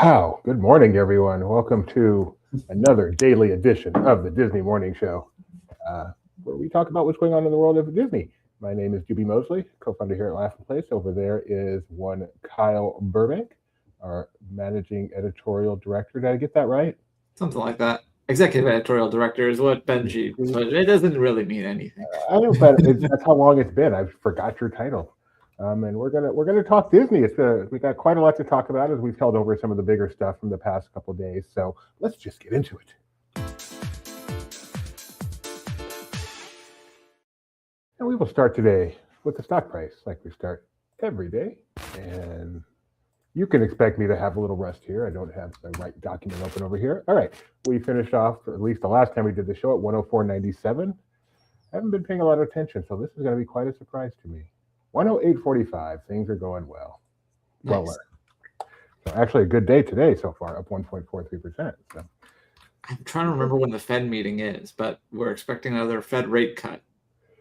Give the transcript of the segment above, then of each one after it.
Wow. Good morning, everyone. Welcome to another daily edition of the Disney Morning Show, uh, where we talk about what's going on in the world of Disney. My name is Juby Mosley, co-founder here at Laughing Place. Over there is one Kyle Burbank, our managing editorial director. Did I get that right? Something like that. Executive editorial director is what Benji, but it doesn't really mean anything. I know, but that's how long it's been. I forgot your title. And we're gonna talk Disney. We got quite a lot to talk about as we've held over some of the bigger stuff from the past couple of days. So let's just get into it. And we will start today with the stock price, like we start every day. And you can expect me to have a little rust here. I don't have the right document open over here. All right, we finished off, at least the last time we did the show, at 104.97. I haven't been paying a lot of attention, so this is going to be quite a surprise to me. 108.45. Things are going well. Nice. So actually a good day today so far, up 1.43%. So I'm trying to remember when the Fed meeting is, but we're expecting another Fed rate cut.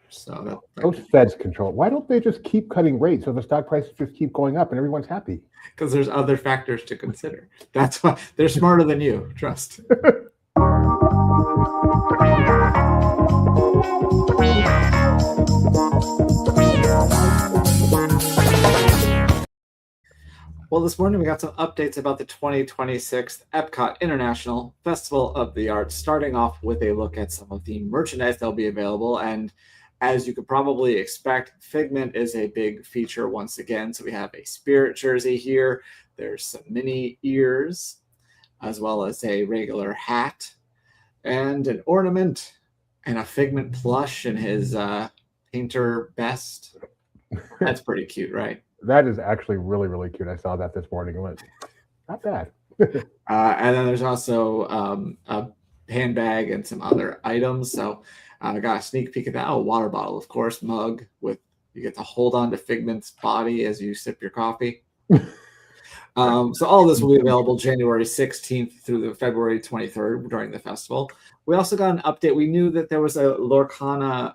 So those Feds control. Why don't they just keep cutting rates so the stock prices just keep going up and everyone's happy? Because there's other factors to consider. That's why they're smarter than you. Trust. Well, this morning we got some updates about the 2026 Epcot International Festival of the Arts, starting off with a look at some of the merchandise that'll be available. And as you could probably expect, Figment is a big feature once again. So we have a Spirit jersey here. There's some Minnie ears, as well as a regular hat and an ornament and a Figment plush in his painter best. That's pretty cute, right? That is actually really, really cute. I saw that this morning and went, not bad. And then there's also a handbag and some other items. So I got a sneak peek at that. A water bottle, of course, mug with you get to hold on to Figment's body as you sip your coffee. So all of this will be available January 16th through the February 23rd during the festival. We also got an update. We knew that there was a Lorcana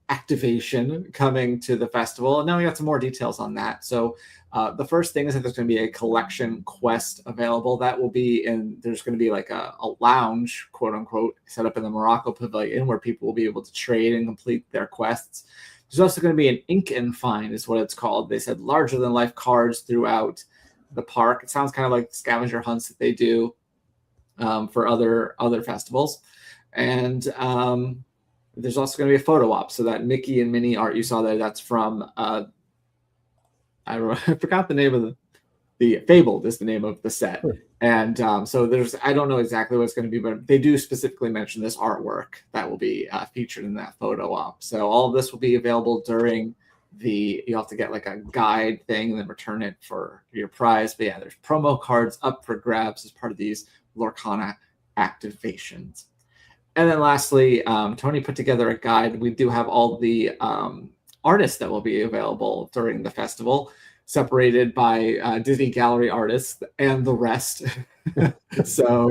activation coming to the festival, and now we got some more details on that. So the first thing is that there's going to be a collection quest available that will be in, there's going to be like a lounge, quote unquote, set up in the Morocco Pavilion where people will be able to trade and complete their quests. There's also going to be an ink and find is what it's called. They said larger than life cards throughout the park. It sounds kind of like scavenger hunts that they do for other festivals. And there's also going to be a photo op. So that Mickey and Minnie art you saw there, that's from, I forgot the name of the Fabled is the name of the set. Sure. And so I don't know exactly what it's going to be, but they do specifically mention this artwork that will be featured in that photo op. So all of this will be available during you have to get like a guide thing and then return it for your prize. But yeah, there's promo cards up for grabs as part of these Lorcana activations. And then lastly, Tony put together a guide. We do have all the artists that will be available during the festival, separated by Disney Gallery artists and the rest. So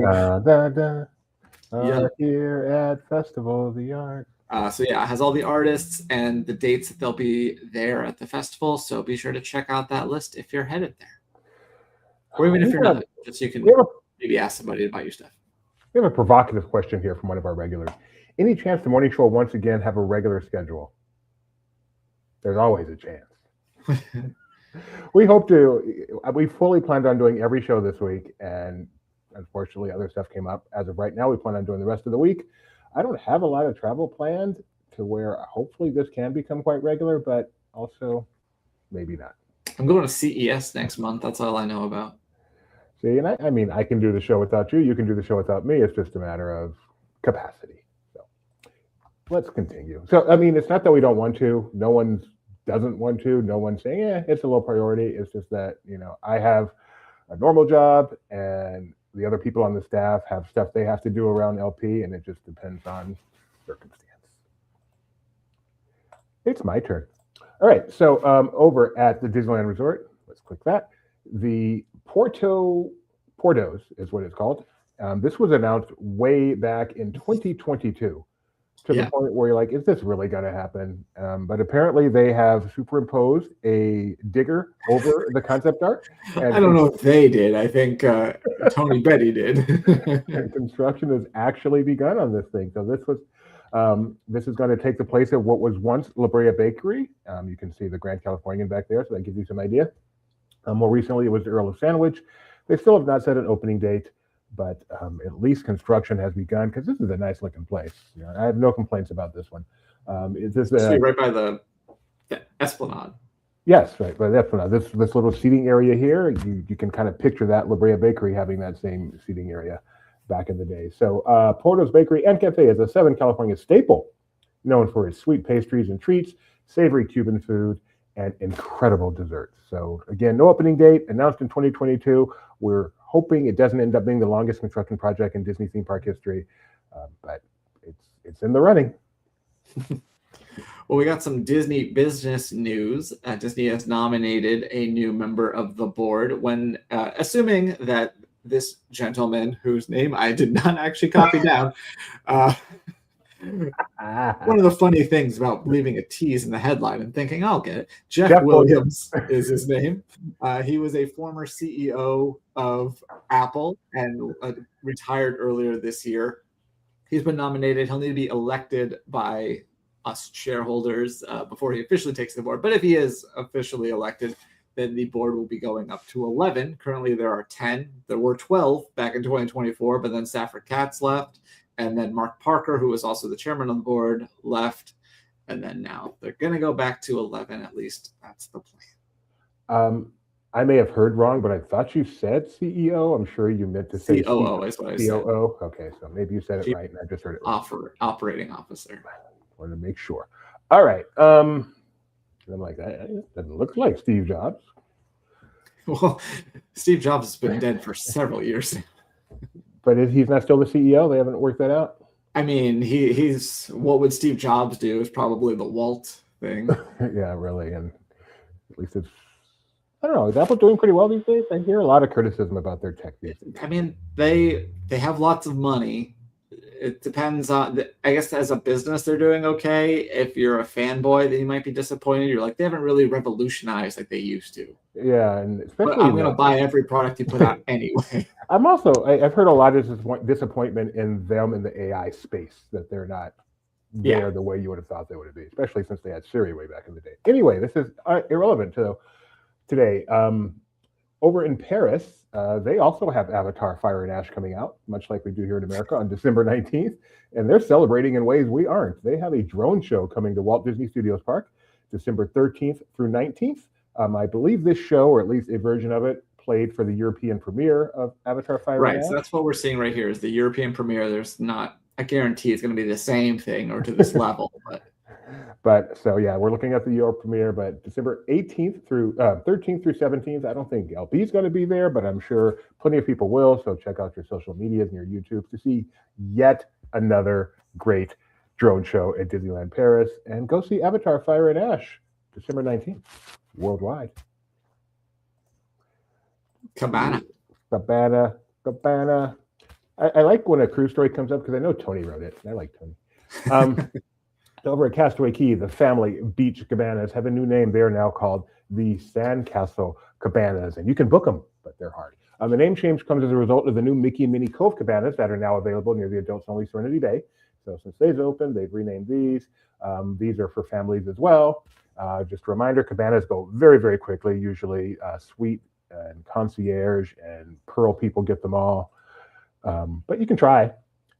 here at Festival of the Arts. So yeah, it has all the artists and the dates that they'll be there at the festival. So be sure to check out that list if you're headed there. Or even if you're not, just so you can maybe ask somebody to buy you stuff. We have a provocative question here from one of our regulars. Any chance the morning show will once again have a regular schedule? There's always a chance. We hope to. We fully planned on doing every show this week, and unfortunately other stuff came up. As of right now, we plan on doing the rest of the week. I don't have a lot of travel planned to where hopefully this can become quite regular, but also maybe not. I'm going to CES next month. That's all I know about. See, and I mean, I can do the show without you. You can do the show without me. It's just a matter of capacity. So let's continue. So, I mean, it's not that we don't want to. No one doesn't want to. No one's saying, it's a low priority. It's just that, I have a normal job and the other people on the staff have stuff they have to do around LP, and it just depends on circumstance. It's my turn. All right, so over at the Disneyland Resort, let's click that. The Portos is what it's called. This was announced way back in 2022. to the point where you're like, is this really going to happen? But apparently they have superimposed a digger over the concept art. And I don't know if they did. I think Tony Betty did. And construction has actually begun on this thing. So this is going to take the place of what was once La Brea Bakery. You can see the Grand Californian back there, so that gives you some idea. More recently, it was the Earl of Sandwich. They still have not set an opening date, but at least construction has begun because this is a nice looking place. I have no complaints about this one. Is this right by the Esplanade? Yes, right by the Esplanade. This little seating area here, you can kind of picture that La Brea Bakery having that same seating area back in the day. So Porto's Bakery and Cafe is a Southern California staple, known for its sweet pastries and treats, savory Cuban food, and incredible desserts. So again, no opening date, announced in 2022. We're hoping it doesn't end up being the longest construction project in Disney theme park history, but it's in the running. Well, we got some Disney business news. Disney has nominated a new member of the board when, assuming that this gentleman, whose name I did not actually copy down, one of the funny things about leaving a tease in the headline and thinking, I'll get it. Jeff Williams is his name. He was a former CEO of Apple and retired earlier this year. He's been nominated. He'll need to be elected by us shareholders before he officially takes the board. But if he is officially elected, then the board will be going up to 11. Currently, there are 10. There were 12 back in 2024, but then Safford Katz left. And then Mark Parker, who was also the chairman of the board, left. And then now they're going to go back to 11. At least that's the plan. I may have heard wrong, but I thought you said CEO. I'm sure you meant to say COO is what I said. COO. Okay, so maybe you said it right, and I just heard it wrong. Operating officer. I wanted to make sure. All right. I'm like, that doesn't look like Steve Jobs. Well, Steve Jobs has been dead for several years. But he's not still the CEO? They haven't worked that out? I mean, he's what would Steve Jobs do is probably the Walt thing. Yeah, really. And at least it's, I don't know, is Apple doing pretty well these days? I hear a lot of criticism about their tech these days. I mean, they have lots of money. It depends on, I guess as a business, they're doing okay. If you're a fanboy, then you might be disappointed. You're like, they haven't really revolutionized like they used to. Yeah, and especially. But I'm going to buy every product you put out anyway. I've heard a lot of disappointment in them in the AI space, that they're not there the way you would have thought they would be, especially since they had Siri way back in the day. Anyway, this is irrelevant to today. Over in Paris, they also have Avatar Fire and Ash coming out, much like we do here in America on December 19th. And they're celebrating in ways we aren't. They have a drone show coming to Walt Disney Studios Park, December 13th through 19th. I believe this show, or at least a version of it, played for the European premiere of Avatar Fire and Ash. Right, so that's what we're seeing right here is the European premiere. There's not, I guarantee it's going to be the same thing or to this level. But so, yeah, we're looking at the Europe premiere, but December 18th through 13th through 17th. I don't think LB is going to be there, but I'm sure plenty of people will. So check out your social medias and your YouTube to see yet another great drone show at Disneyland Paris. And go see Avatar Fire and Ash, December 19th, worldwide. Cabana. I like when a cruise story comes up because I know Tony wrote it. I like Tony. Over at Castaway Cay, the family beach cabanas have a new name. They are now called the Sandcastle Cabanas, and you can book them, but they're hard. The name change comes as a result of the new Mickey and Minnie Cove cabanas that are now available near the adults-only Serenity Bay. So since they've opened, they've renamed these. These are for families as well. Just a reminder, cabanas go very, very quickly. Usually suite and concierge and Pearl people get them all. But you can try.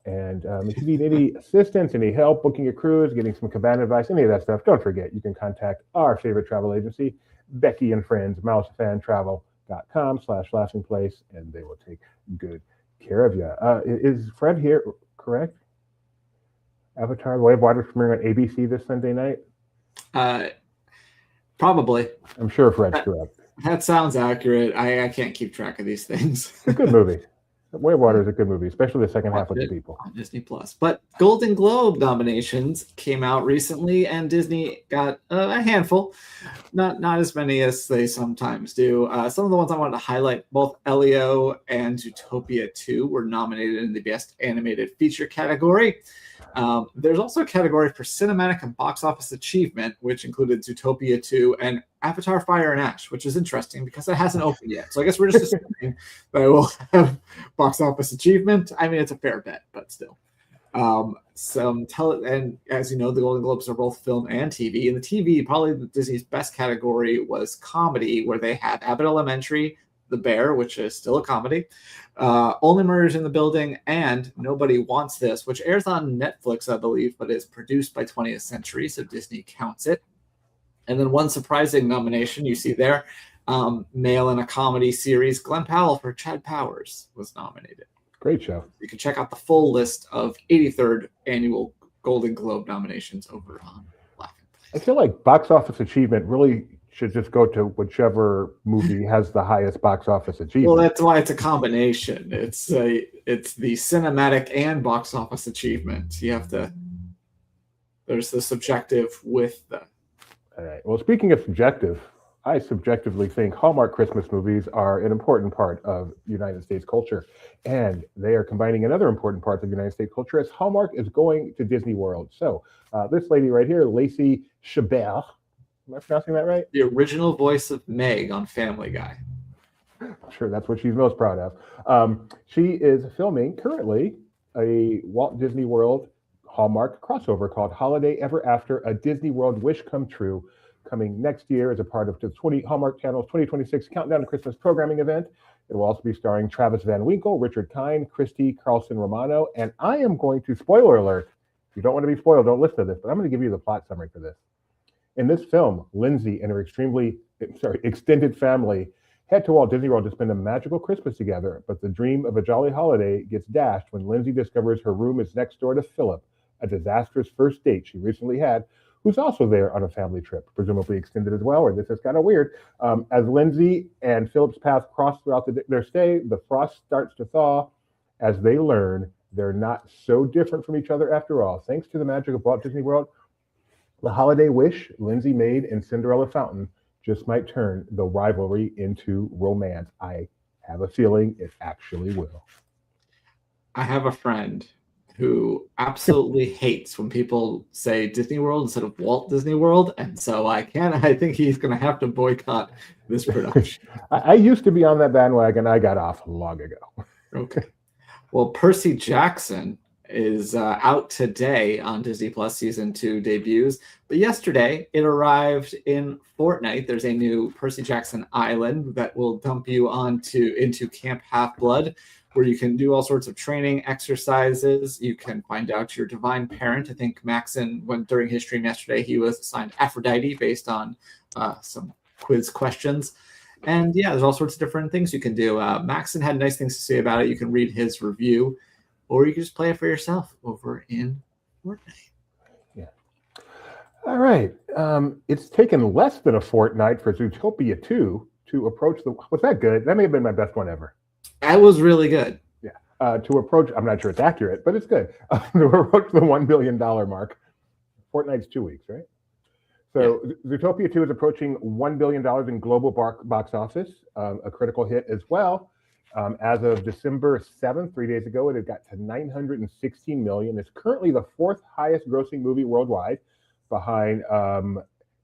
And if you need any assistance, any help booking a cruise, getting some cabana advice, any of that stuff, don't forget, you can contact our favorite travel agency, Becky and Friends, mousefantravel.com/lastingplace, and they will take good care of you. Is Fred here, correct? Avatar, the Way of Water premiering on ABC this Sunday night? Probably. I'm sure Fred's correct. That sounds accurate. I can't keep track of these things. It's a good movie. Way of Water is a good movie, especially the second half with the Watch it people. on Disney Plus. But Golden Globe nominations came out recently, and Disney got a handful, not as many as they sometimes do. Some of the ones I wanted to highlight, both Elio and Zootopia 2 were nominated in the Best Animated Feature category. There's also a category for cinematic and box office achievement, which included Zootopia 2 and Avatar Fire and Ash, which is interesting because it hasn't opened yet. So I guess we're just assuming that it will have box office achievement. I mean, it's a fair bet, but still. And as you know, the Golden Globes are both film and TV. And the TV, probably Disney's best category was comedy, where they had Abbott Elementary, The Bear, which is still a comedy, Only Murders in the Building, and Nobody Wants This, which airs on Netflix, I believe, but is produced by 20th Century, so Disney counts it. And then one surprising nomination you see there, male in a comedy series, Glenn Powell for Chad Powers was nominated. Great show. You can check out the full list of 83rd annual Golden Globe nominations over on Laughing I feel like box office achievement really should just go to whichever movie has the highest box office achievement. Well, that's why it's a combination. It's the cinematic and box office achievement. You have to. There's the subjective with the. All right. Well, speaking of subjective, I subjectively think Hallmark Christmas movies are an important part of United States culture, and they are combining another important part of United States culture as Hallmark is going to Disney World. So this lady right here, Lacey Chabert. Am I pronouncing that right? The original voice of Meg on Family Guy. I'm sure that's what she's most proud of. She is filming currently a Walt Disney World Hallmark crossover called Holiday Ever After, a Disney World Wish Come True, coming next year as a part of the Hallmark Channel's 2026 Countdown to Christmas programming event. It will also be starring Travis Van Winkle, Richard Kind, Christy Carlson Romano, and I am going to, spoiler alert, if you don't want to be spoiled, don't listen to this, but I'm going to give you the plot summary for this. In this film, Lindsay and her extended family head to Walt Disney World to spend a magical Christmas together, but the dream of a jolly holiday gets dashed when Lindsay discovers her room is next door to Philip, a disastrous first date she recently had, who's also there on a family trip, presumably extended as well, or this is kind of weird. As Lindsay and Philip's paths cross throughout their stay, the frost starts to thaw as they learn they're not so different from each other after all. Thanks to the magic of Walt Disney World, the holiday wish Lindsay made in Cinderella Fountain just might turn the rivalry into romance. I have a feeling it actually will. I have a friend who absolutely hates when people say Disney World instead of Walt Disney World, and so I think he's going to have to boycott this production. I used to be on that bandwagon. I got off long ago. Okay. Well, Percy Jackson is out today on Disney Plus season 2 debuts, but yesterday it arrived in Fortnite. There's a new Percy Jackson Island that will dump you into Camp Half-Blood, where you can do all sorts of training exercises. You can find out your divine parent. I think Maxon, during his stream yesterday, he was assigned Aphrodite based on some quiz questions. And yeah, there's all sorts of different things you can do. Maxon had nice things to say about it. You can read his review, or you can just play it for yourself over in Fortnite. Yeah. All right. It's taken less than a fortnight for Zootopia 2 to approach was that good? That may have been my best one ever. That was really good. Yeah. To approach, I'm not sure it's accurate, but it's good. To approach the $1 billion mark. Fortnite's 2 weeks, right? So yeah. Zootopia 2 is approaching $1 billion in global box office, a critical hit as well. As of December 7th, 3 days ago, it had got to $916 million. It's currently the fourth highest grossing movie worldwide, behind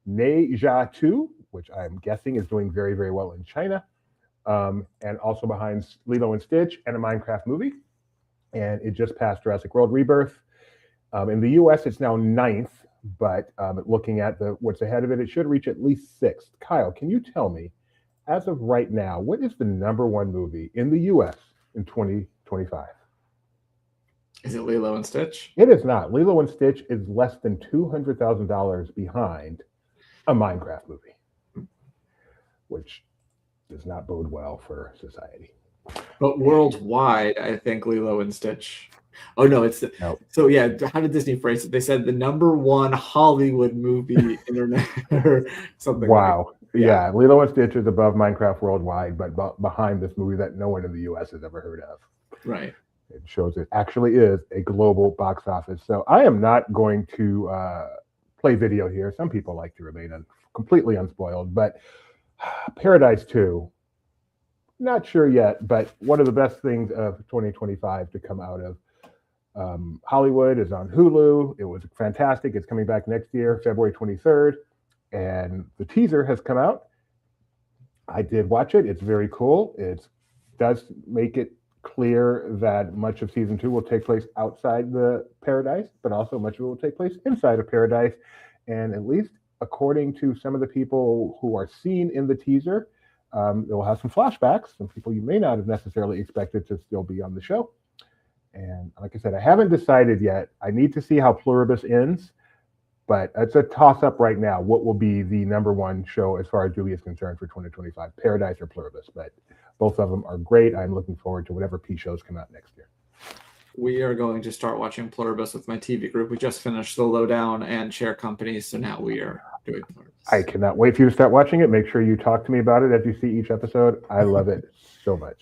Ne Zha 2, which I'm guessing is doing very, very well in China, and also behind Lilo and Stitch and a Minecraft movie. And it just passed Jurassic World Rebirth. In the US, it's now 9th, but looking at what's ahead of it, it should reach at least 6th. Kyle, can you tell me, as of right now, what is the #1 movie in the US in 2025? Is it Lilo and Stitch? It is not. Lilo and Stitch is less than $200,000 behind a Minecraft movie, which does not bode well for society. But worldwide, I think Lilo and Stitch. Oh no, it's nope. So yeah. How did Disney phrase it? They said the #1 Hollywood movie internet or something. Wow. Like yeah, Lilo and Stitch is above Minecraft worldwide, but behind this movie that no one in the U.S. has ever heard of. Right. It shows it actually is a global box office. So I am not going to play video here. Some people like to remain completely unspoiled, but Paradise 2, not sure yet, but one of the best things of 2025 to come out of Hollywood is on Hulu. It was fantastic. It's coming back next year, February 23rd, and the teaser has come out. I did watch it. It's very cool. It does make it clear that much of season 2 will take place outside the paradise, but also much of it will take place inside of paradise. And at least according to some of the people who are seen in the teaser, it will have some flashbacks, some people you may not have necessarily expected to still be on the show. And like I said, I haven't decided yet. I need to see how Pluribus ends, but it's a toss-up right now. What will be the number one show as far as Dewey is concerned for 2025, Paradise or Pluribus? But both of them are great. I'm looking forward to whatever P shows come out next year. We are going to start watching Pluribus with my TV group. We just finished The Lowdown and Share Company, so now we are doing Pluribus. I cannot wait for you to start watching it. Make sure you talk to me about it as you see each episode. I love it so much.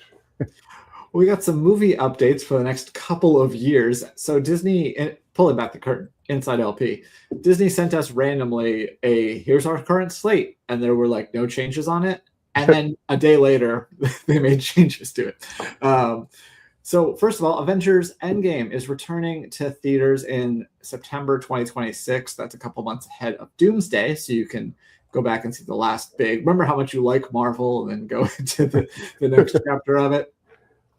We got some movie updates for the next couple of years. So Disney, pulling back the curtain, inside LP, Disney sent us randomly here's our current slate, and there were like no changes on it. And then a day later, they made changes to it. So first of all, Avengers Endgame is returning to theaters in September 2026. That's a couple months ahead of Doomsday, so you can go back and see the last big. Remember how much you like Marvel, and then go into the next chapter of it.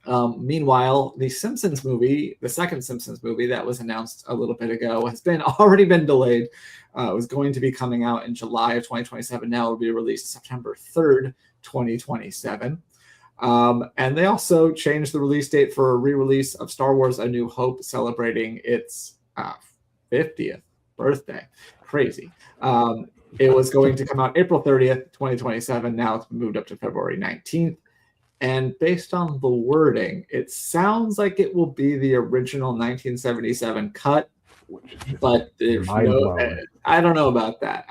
Meanwhile, the Simpsons movie, the second Simpsons movie that was announced a little bit ago, has already been delayed. It was going to be coming out in July of 2027. Now it will be released September 3rd, 2027. And they also changed the release date for a re-release of Star Wars: A New Hope, celebrating its 50th birthday. Crazy. It was going to come out April 30th, 2027. Now it's moved up to February 19th. And based on the wording, it sounds like it will be the original 1977 cut, but there's I don't know about that.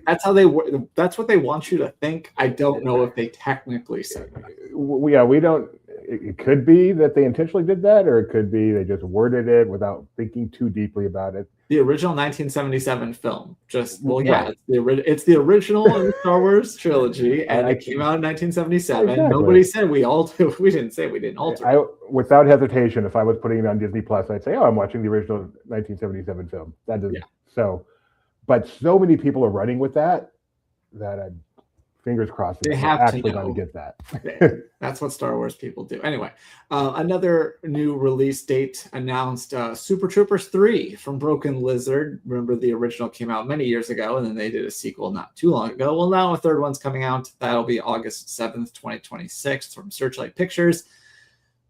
That's how that's what they want you to think. I don't know if they technically said that. Yeah, we don't. It could be that they intentionally did that, or it could be they just worded it without thinking too deeply about it. The original 1977 film. Right. It's the original in the Star Wars trilogy, and it came out in 1977. Exactly. Nobody said we didn't say we didn't alter. Without hesitation, if I was putting it on Disney Plus, I'd say, "Oh, I'm watching the original 1977 film." That doesn't. Yeah. So, but so many people are running with that I'm fingers crossed they have actually going to get that. That's what Star Wars people do. Anyway, another new release date announced, Super Troopers 3 from Broken Lizard. Remember, the original came out many years ago, and then they did a sequel not too long ago. Well, now a third one's coming out. That'll be August 7th, 2026 from Searchlight Pictures.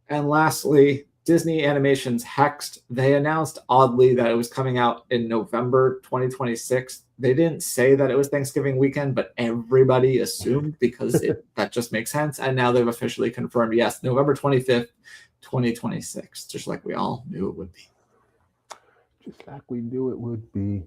And lastly, Disney Animation's Hexed. They announced oddly that it was coming out in November 2026. They didn't say that it was Thanksgiving weekend, but everybody assumed because that just makes sense. And now they've officially confirmed, yes, November 25th, 2026, just like we all knew it would be. Just like we knew it would be.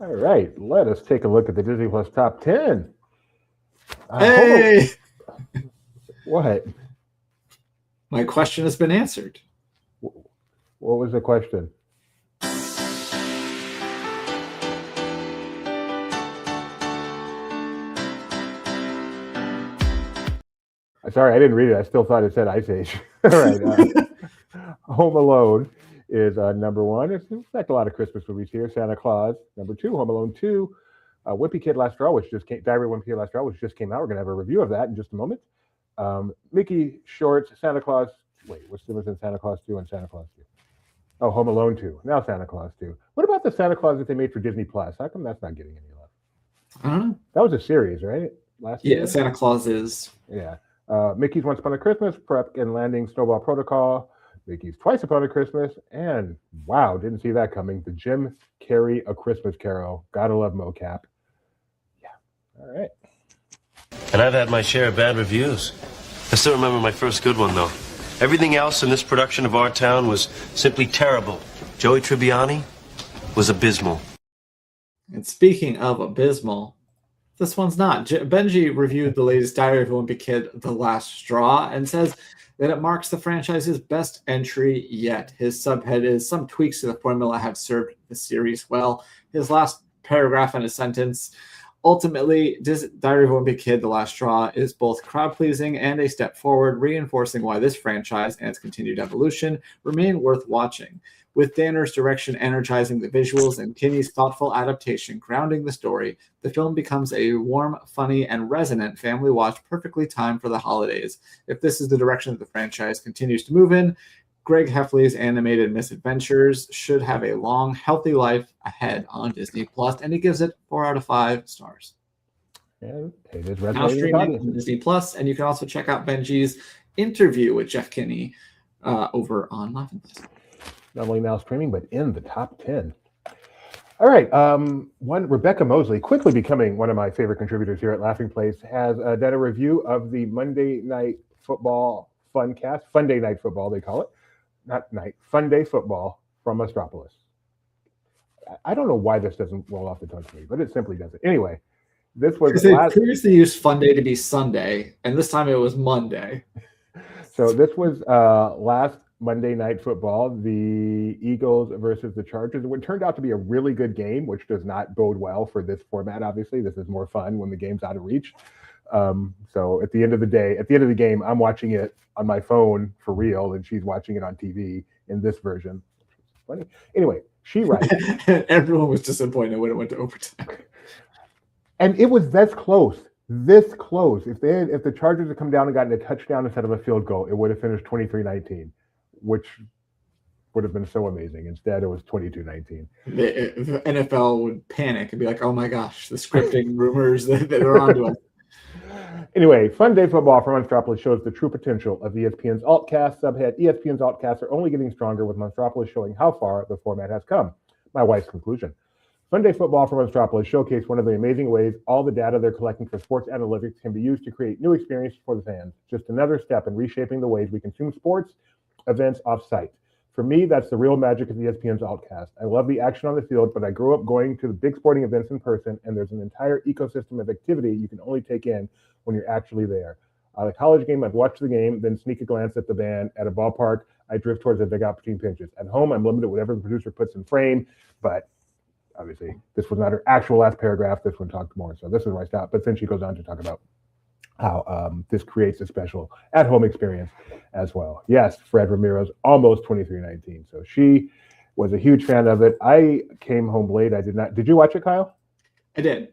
All right, let us take a look at the Disney Plus Top 10. Hey! What? My question has been answered. What was the question? Sorry, I didn't read it. I still thought it said Ice Age. All right. Home Alone is number one. It's in fact a lot of Christmas movies here. Santa Claus, number two. Home Alone 2. Wimpy Kid Last Straw, Diary of Wimpy Kid Last Straw, which just came out. We're going to have a review of that in just a moment. Mickey Shorts, Santa Claus. Wait, what's the difference in Santa Claus 2 and Santa Claus 2? Oh, Home Alone 2. Now Santa Claus 2. What about the Santa Claus that they made for Disney Plus? How come that's not getting any love? I don't know. That was a series, right? Last year? Santa Claus is. Yeah. Mickey's Once Upon a Christmas, Prep and Landing, Snowball Protocol, Mickey's Twice Upon a Christmas, and wow, didn't see that coming. The Jim Carrey A Christmas Carol. Gotta love mocap. Yeah. All right. And I've had my share of bad reviews. I still remember my first good one, though. Everything else in this production of Our Town was simply terrible. Joey Tribbiani, was abysmal. And speaking of abysmal, this one's not. Benji reviewed the latest Diary of a Wimpy Kid, The Last Straw, and says that it marks the franchise's best entry yet. His subhead is, some tweaks to the formula have served the series well. His last paragraph in a sentence, ultimately, Diary of a Wimpy Kid, The Last Straw is both crowd-pleasing and a step forward, reinforcing why this franchise and its continued evolution remain worth watching. With Danner's direction energizing the visuals and Kinney's thoughtful adaptation grounding the story, the film becomes a warm, funny, and resonant family watch perfectly timed for the holidays. If this is the direction that the franchise continues to move in, Greg Heffley's animated misadventures should have a long, healthy life ahead on Disney Plus, and he gives it 4 out of 5 stars. And it is Now streaming on Disney Plus, and you can also check out Benji's interview with Jeff Kinney over on Laughing Place. Not only now streaming, but in the top 10. All right. Rebecca Mosley, quickly becoming one of my favorite contributors here at Laughing Place, has done a review of the Monday Night Football Funcast, Fun Day Night Football, they call it. Not night, Fun Day Football from Astropolis. I don't know why this doesn't roll off the tongue to me, but it simply doesn't. Anyway, this was they previously used Fun Day to be Sunday, and this time it was Monday. So this was last Monday Night Football, the Eagles versus the Chargers. It turned out to be a really good game, which does not bode well for this format. Obviously, this is more fun when the game's out of reach. So at the end of the game, I'm watching it on my phone for real, and she's watching it on TV in this version. Funny. Anyway, she writes. Everyone was disappointed when it went to overtime. And it was this close. If the Chargers had come down and gotten a touchdown instead of a field goal, it would have finished 23-19. Which would have been so amazing. Instead, it was 22-19. The NFL would panic and be like, oh my gosh, the scripting rumors that are onto us. Anyway, Fun Day Football from Monstropolis shows the true potential of ESPN's Altcast. Subhead, ESPN's Altcasts are only getting stronger, with Monstropolis showing how far the format has come. My wife's conclusion. Fun Day Football from Monstropolis showcased one of the amazing ways all the data they're collecting for sports analytics can be used to create new experiences for the fans. Just another step in reshaping the ways we consume sports events off-site. For me, that's the real magic of ESPN's Altcast. I love the action on the field, but I grew up going to the big sporting events in person, and there's an entire ecosystem of activity you can only take in when you're actually there. At a college game, I'd watch the game, then sneak a glance at the band. At a ballpark, I drift towards the dugout between pitches. At home, I'm limited to whatever the producer puts in frame, but obviously, this was not her actual last paragraph. This one talked more, so this is where I stopped. But then she goes on to talk about how this creates a special at-home experience as well. Yes, Fred Ramiro's almost 23-19. So she was a huge fan of it. I came home late. I did not. Did you watch it, Kyle? I did.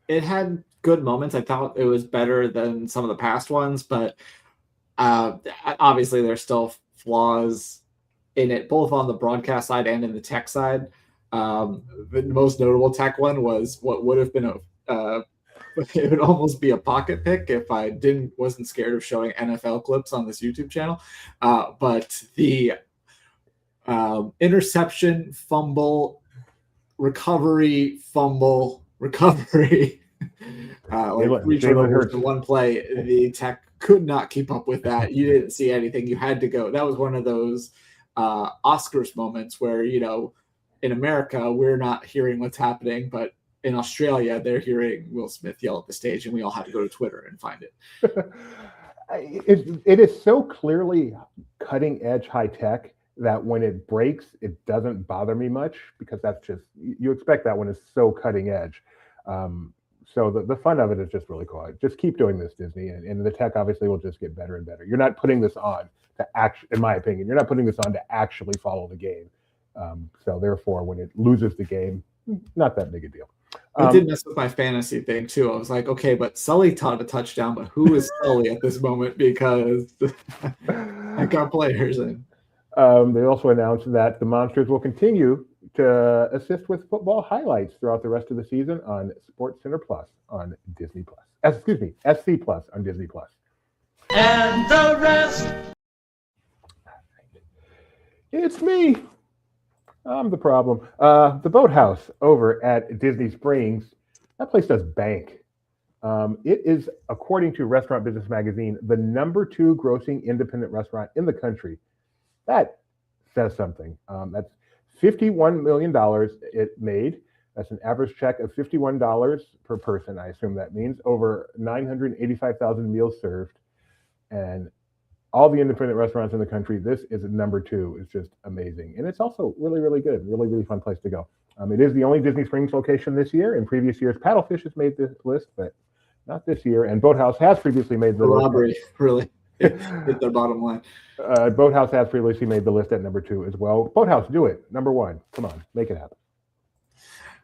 It had good moments. I thought it was better than some of the past ones, but obviously there's still flaws in it, both on the broadcast side and in the tech side. The most notable tech one was what would have been it would almost be a pocket pick if I wasn't scared of showing NFL clips on this YouTube channel. But the interception, fumble, recovery, like 3 turnovers in one play, the tech could not keep up with that. You didn't see anything. You had to go. That was one of those Oscars moments where, in America, we're not hearing what's happening, but in Australia, they're hearing Will Smith yell at the stage, and we all have to go to Twitter and find it. It is so clearly cutting edge high tech that when it breaks, it doesn't bother me much, because that's just, you expect that when it's so cutting edge. So the fun of it is just really cool. Just keep doing this, Disney, and the tech obviously will just get better and better. You're not putting this on to in my opinion, you're not putting this on to actually follow the game. So therefore, when it loses the game, not that big a deal. It did mess with my fantasy thing too. I was like, okay, but Sully taught a touchdown, but who is Sully at this moment? Because I got players in. They also announced that the Monsters will continue to assist with football highlights throughout the rest of the season on SportsCenter Plus on Disney Plus. SC Plus on Disney Plus. And the rest. It's me. I'm the problem. The Boathouse over at Disney Springs, that place does bank. It is, according to Restaurant Business Magazine, the #2 grossing independent restaurant in the country. That says something. That's $51 million it made. That's an average check of $51 per person. I assume that means over 985,000 meals served. And all the independent restaurants in the country, this is number 2. It's just amazing. And it's also really, really good. Really, really fun place to go. It is the only Disney Springs location this year. In previous years, Paddlefish has made this list, but not this year. And Boathouse has previously made the robbery, list. really. Hit their bottom line. Boathouse has previously made the list at number 2 as well. Boathouse, do it. Number 1. Come on, make it happen.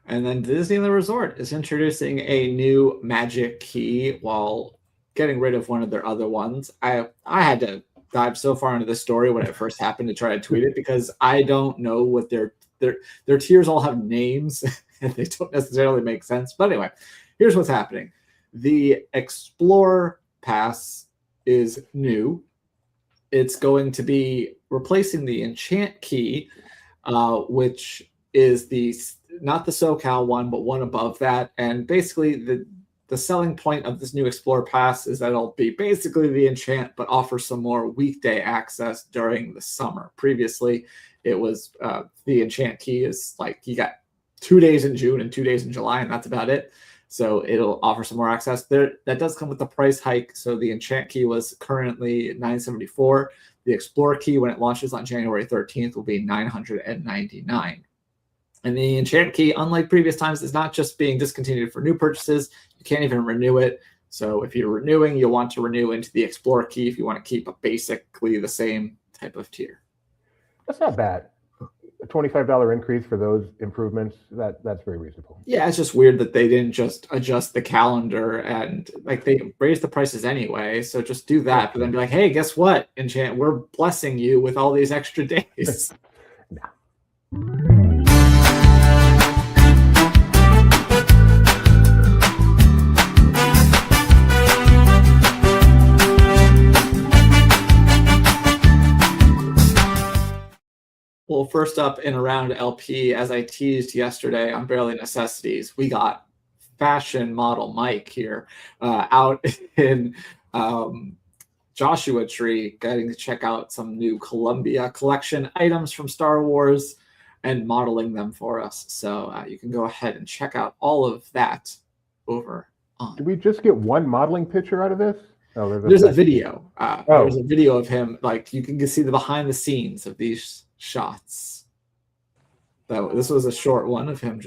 And then Disneyland Resort is introducing a new magic key while getting rid of one of their other ones. I had to dive so far into this story when it first happened to try to tweet it because I don't know what their tiers all have names and they don't necessarily make sense. But anyway, here's what's happening. The Explore Pass is new. It's going to be replacing the Enchant Key, which is not the SoCal one, but one above that. And basically the selling point of this new Explore Pass is that it'll be basically the Enchant, but offer some more weekday access during the summer. Previously, it was the Enchant Key is like you got 2 days in June and 2 days in July, and that's about it. So it'll offer some more access. That does come with the price hike. So the Enchant Key was currently $974. The Explore Key, when it launches on January 13th, will be $999. And the Enchant Key, unlike previous times, is not just being discontinued for new purchases. You can't even renew it. So if you're renewing, you'll want to renew into the Explore Key if you want to keep basically the same type of tier. That's not bad. A $25 increase for those improvements, that's very reasonable. Yeah, it's just weird that they didn't just adjust the calendar and like they raised the prices anyway. So just do that, but then be like, hey, guess what? Enchant, we're blessing you with all these extra days. No. Well, first up in around LP, as I teased yesterday on Barely Necessities, we got fashion model Mike here out in Joshua Tree, getting to check out some new Columbia collection items from Star Wars and modeling them for us. So you can go ahead and check out all of that over on. Did we just get one modeling picture out of this? Oh, there's a video. There's a video of him. Like you can see the behind the scenes of these shots. This was a short one of him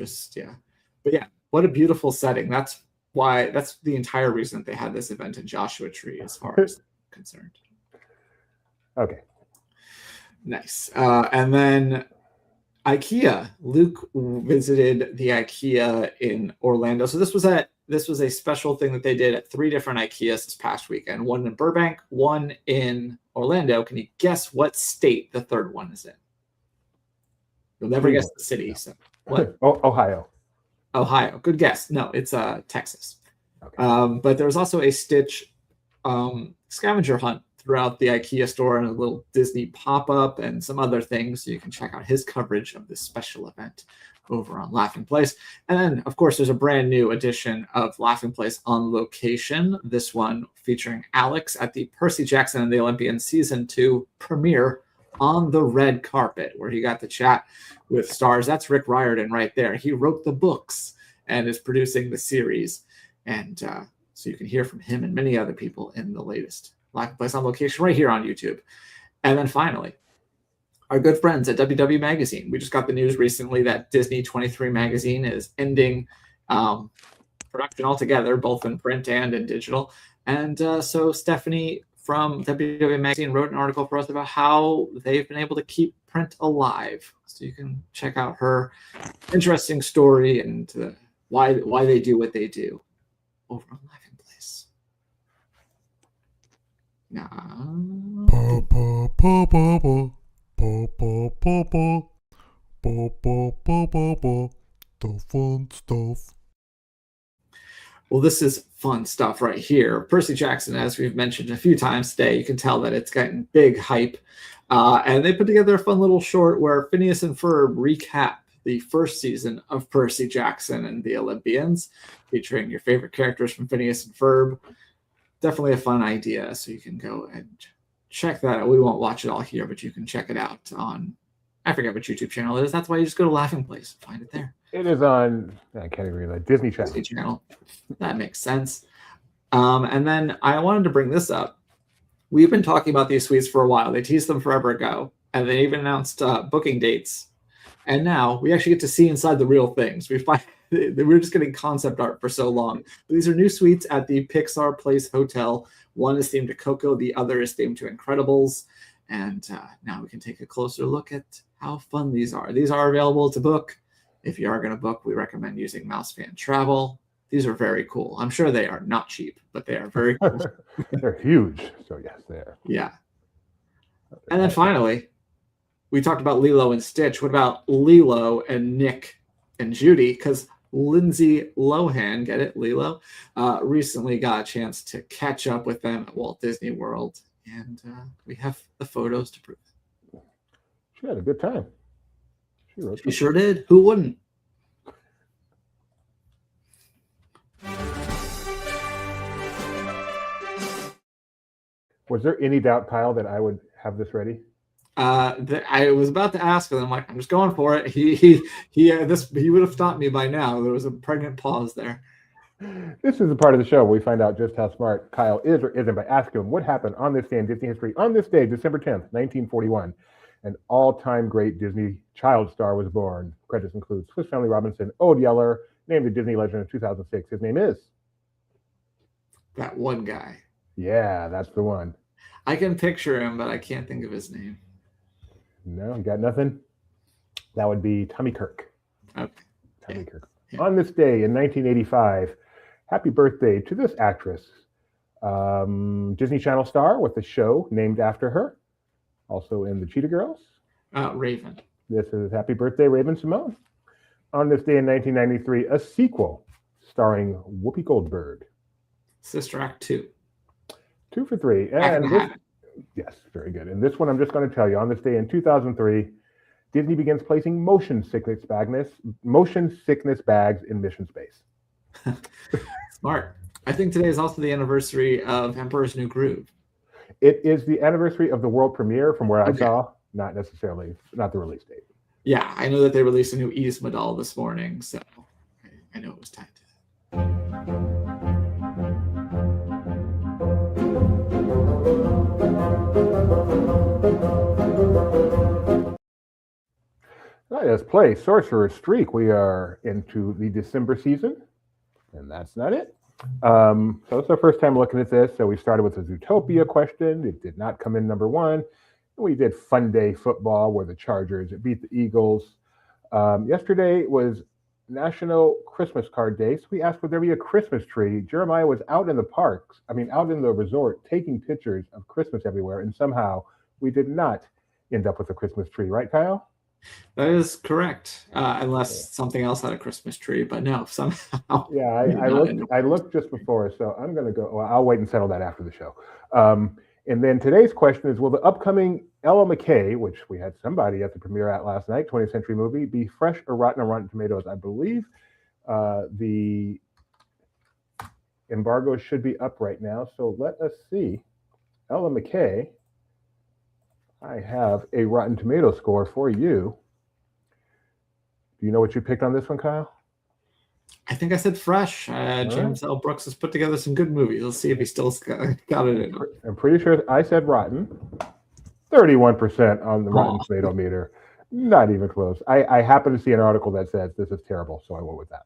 but yeah, what a beautiful setting. That's the entire reason that they had this event in Joshua Tree as far as concerned. Okay, nice. And then IKEA. Luke visited the IKEA in Orlando. So this was a special thing that they did at 3 different IKEAs this past weekend. One in Burbank, one in Orlando. Can you guess what state the third one is in? You'll never guess the city. So what? Ohio. Ohio. Good guess. No, it's Texas. Okay. But there was also a Stitch scavenger hunt throughout the IKEA store and a little Disney pop-up and some other things. So you can check out his coverage of this special event over on Laughing Place. And then, of course, there's a brand new edition of Laughing Place on location. This one featuring Alex at the Percy Jackson and the Olympians Season 2 premiere on the red carpet, where he got to chat with stars. That's Rick Riordan right there. He wrote the books and is producing the series. And so you can hear from him and many other people in the latest Laughing Place on location right here on YouTube. And then finally, our good friends at WW Magazine. We just got the news recently that Disney 23 Magazine is ending production altogether, both in print and in digital. And so Stephanie from WW Magazine wrote an article for us about how they've been able to keep print alive. So you can check out her interesting story and why they do what they do over on Laughing Place. The fun stuff. Well, this is fun stuff right here. Percy Jackson, as we've mentioned a few times today, you can tell that it's getting big hype. And they put together a fun little short where Phineas and Ferb recap the first season of Percy Jackson and the Olympians, featuring your favorite characters from Phineas and Ferb. Definitely a fun idea, so you can go and check that out. We won't watch it all here, but you can check it out on I forget what YouTube channel it is. That's why you just go to Laughing Place and find it there. It is on, I can't even read that, Disney Channel. Disney Channel. That makes sense. And then I wanted to bring this up. We've been talking about these suites for a while. They teased them forever ago, and they even announced booking dates. And now we actually get to see inside the real things. We were just getting concept art for so long. But these are new suites at the Pixar Place Hotel. One is themed to Coco. The other is themed to Incredibles. And now we can take a closer look at how fun these are. These are available to book. If you are going to book, we recommend using Mouse Fan Travel. These are very cool. I'm sure they are not cheap, but they are very cool. They're huge. So yes, they are. Yeah. And then finally, we talked about Lilo and Stitch. What about Lilo and Nick and Judy? Because Lindsay Lohan, get it, Lilo, recently got a chance to catch up with them at Walt Disney World. And we have the photos to prove it. She had a good time. She sure did. Who wouldn't? Was there any doubt, Kyle, that I would have this ready? I was about to ask him. I'm like, I'm just going for it. He would have stopped me by now. There was a pregnant pause there. This is the part of the show where we find out just how smart Kyle is or isn't by asking him what happened on this day in Disney history. On this day, December 10th, 1941, an all-time great Disney child star was born. Credits include Swiss Family Robinson, Old Yeller, named a Disney legend in 2006. His name is? That one guy. Yeah, that's the one. I can picture him, but I can't think of his name. No, you got nothing? That would be Tommy Kirk. Okay. Tommy Kirk. Yeah. On this day in 1985, happy birthday to this actress. Disney Channel star with a show named after her. Also in the Cheetah Girls. Raven. This is happy birthday, Raven Simone. On this day in 1993, a sequel starring Whoopi Goldberg. Sister Act 2. 2 for 3. And this, yes, very good. And this one I'm just going to tell you. On this day in 2003, Disney begins placing motion sickness bags in mission space. Smart. I think today is also the anniversary of Emperor's New Groove. It is the anniversary of the world premiere from where I saw, not necessarily, not the release date. Yeah, I know that they released a new Yzma doll this morning, so I know it was tied to that. Let's play Sorcerer's Streak. We are into the December season, and that's not it. So it's our first time looking at this. So we started with a Zootopia question. It did not come in number one. We did Fun Day Football, where the Chargers beat the Eagles. Yesterday was National Christmas Card Day. So we asked, would there be a Christmas tree? Jeremiah was out in the out in the resort, taking pictures of Christmas everywhere. And somehow we did not end up with a Christmas tree. Right, Kyle? That is correct, unless something else had a Christmas tree, but no, somehow. Yeah, I looked just before, so I'm going to go. Well, I'll wait and settle that after the show. And then today's question is, will the upcoming Ella McKay, which we had somebody at the premiere at last night, 20th Century movie, be fresh or rotten on Rotten Tomatoes? I believe the embargo should be up right now, so let us see. Ella McKay. I have a Rotten Tomato score for you. Do you know what you picked on this one, Kyle? I think I said fresh. James L. Brooks has put together some good movies. Let's see if he still got it in. I'm pretty sure I said rotten. 31% on the Rotten Tomato meter. Not even close. I happen to see an article that says this is terrible, so I went with that.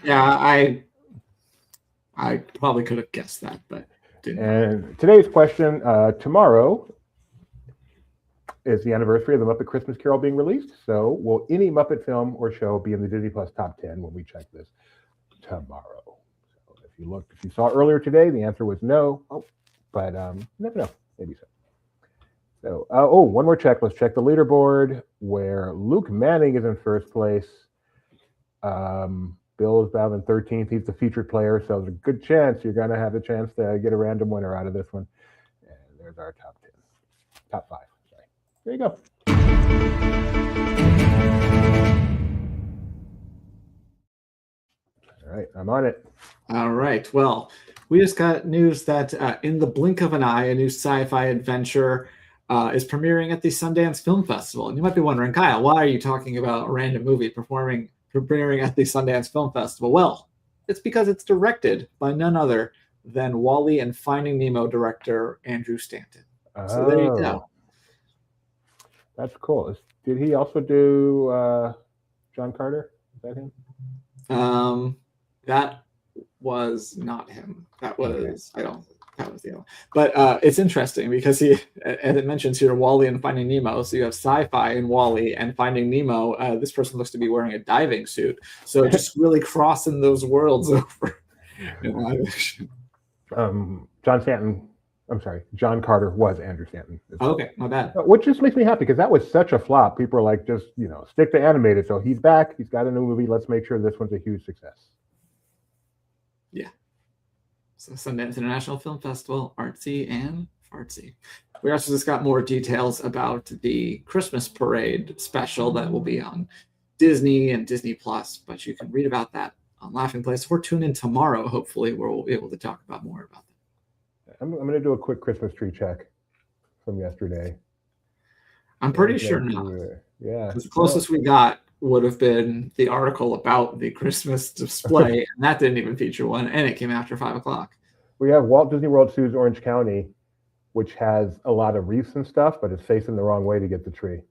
Yeah, I probably could have guessed that, but didn't. And today's question, tomorrow is the anniversary of the Muppet Christmas Carol being released. So will any Muppet film or show be in the Disney Plus top 10 when we check this tomorrow? So if you saw earlier today, the answer was no. But never know. Maybe so. So, one more check. Let's check the leaderboard where Luke Manning is in first place. Bill is down in 13th. He's the featured player, so there's a good chance you're going to have a chance to get a random winner out of this one. And there's our top 10, top 5. There you go. All right, I'm on it. All right. Well, we just got news that in the blink of an eye, a new sci-fi adventure is premiering at the Sundance Film Festival. And you might be wondering, Kyle, why are you talking about a random movie premiering at the Sundance Film Festival? Well, it's because it's directed by none other than Wall-E and Finding Nemo director Andrew Stanton. So there you go. That's cool. Did he also do John Carter? Is that him? That was not him. That was that was the other one. But it's interesting because as it mentions here, Wall-E and Finding Nemo. So you have sci-fi in Wall-E and Finding Nemo. This person looks to be wearing a diving suit. So just really crossing those worlds over in live action. John Carter was Andrew Stanton. Okay, my bad. Which just makes me happy because that was such a flop. People are like, just, stick to animated. So he's back. He's got a new movie. Let's make sure this one's a huge success. Yeah. So Sundance International Film Festival, artsy and fartsy. We also just got more details about the Christmas parade special that will be on Disney and Disney Plus, but you can read about that on Laughing Place or tune in tomorrow. Hopefully we'll be able to talk about more about that. I'm going to do a quick Christmas tree check from yesterday. I'm pretty sure not. Yeah. The closest we got would have been the article about the Christmas display, and that didn't even feature one, and it came after 5 o'clock. We have Walt Disney World sues Orange County, which has a lot of reefs and stuff, but it's facing the wrong way to get the tree.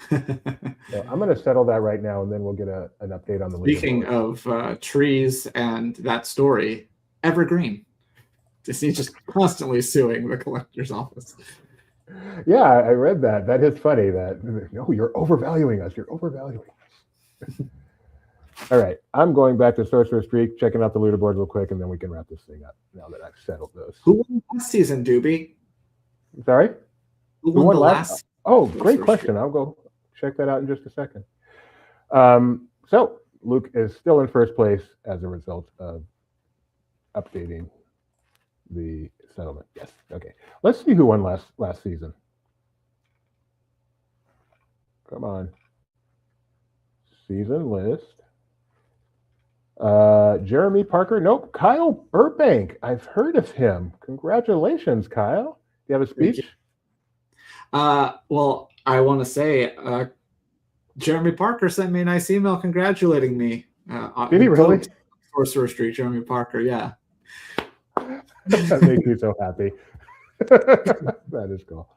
So I'm going to settle that right now, and then we'll get an update on the Speaking of trees and that story, Evergreen. Disney just constantly suing the collector's office. Yeah, I read that. That is funny. You're overvaluing us. You're overvaluing us. All right, I'm going back to Sorcerer Streak, checking out the leaderboard real quick, and then we can wrap this thing up now that I've settled those. Who won last season, Doobie? Sorry? Who won the last? Oh, great question. I'll go check that out in just a second. So Luke is still in first place as a result of updating the settlement. Yes. Okay. Let's see who won last season. Come on. Season list. Jeremy Parker. Nope. Kyle Burbank. I've heard of him. Congratulations, Kyle. Do you have a speech? Well, I want to say Jeremy Parker sent me a nice email congratulating me. Did he really? Sorcerer Street, Jeremy Parker. Yeah. That makes me so happy. That is cool.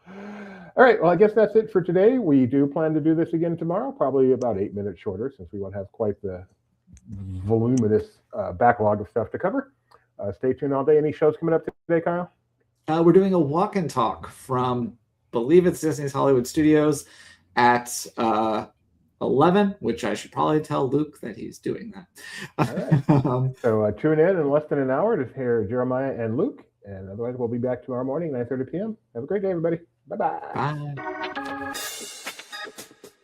All right. Well, I guess that's it for today. We do plan to do this again tomorrow, probably about 8 minutes shorter, since we won't have quite the voluminous backlog of stuff to cover. Stay tuned all day. Any shows coming up today, Kyle? We're doing a walk and talk from, believe it's Disney's Hollywood Studios at 11, which I should probably tell Luke that he's doing that. All right. So tune in less than an hour to hear Jeremiah and Luke. And otherwise, we'll be back tomorrow morning, 9:30 p.m. Have a great day, everybody. Bye-bye. Bye.